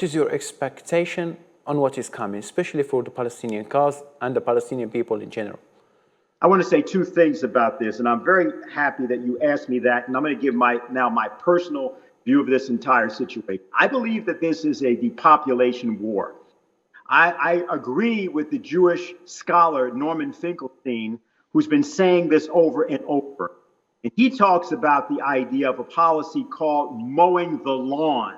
what is your expectation on what is coming, especially for the Palestinian cause and the Palestinian people in general? I want to say two things about this, and I'm very happy that you asked me that, and I'm going to give my personal view of this entire situation. I believe that this is a depopulation war. I agree with the Jewish scholar Norman Finkelstein, who's been saying this over and over. And he talks about the idea of a policy called mowing the lawn,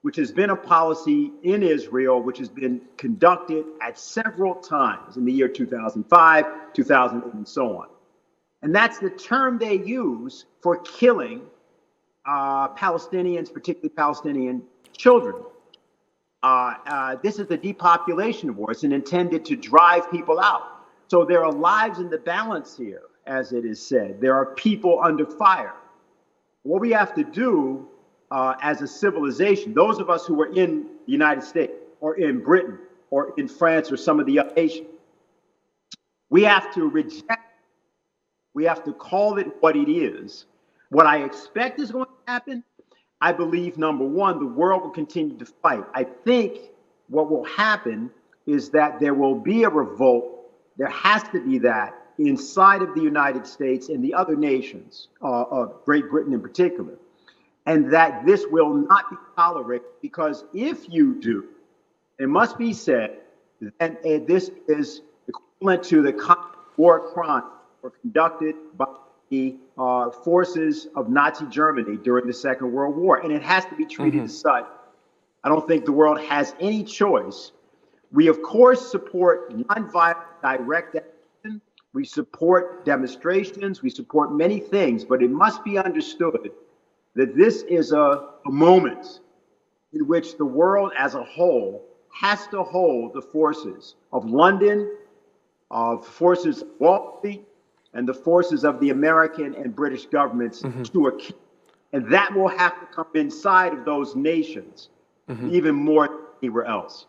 which has been a policy in Israel, which has been conducted at several times in the year 2005, 2008, and so on. And that's the term they use for killing Palestinians, particularly Palestinian children. This is the depopulation war. It's intended to drive people out. So there are lives in the balance here, as it is said. There are people under fire. What we have to do as a civilization, those of us who are in the United States or in Britain or in France or some of the other nations, we have to reject, we have to call it what it is. What I expect is going to happen, I believe, number one, the world will continue to fight. I think what will happen is that there will be a revolt. There has to be that inside of the United States and the other nations, Great Britain in particular, and that this will not be tolerated, because if you do, it must be said that this is equivalent to the war crime conducted by the forces of Nazi Germany during the Second World War, and it has to be treated as such. I don't think the world has any choice. We, of course, support nonviolent direct action. We support demonstrations. We support many things, but it must be understood that this is a moment in which the world as a whole has to hold the forces of London, of forces of Wall Street, and the forces of the American and British governments to account. And that will have to come inside of those nations even more than anywhere else.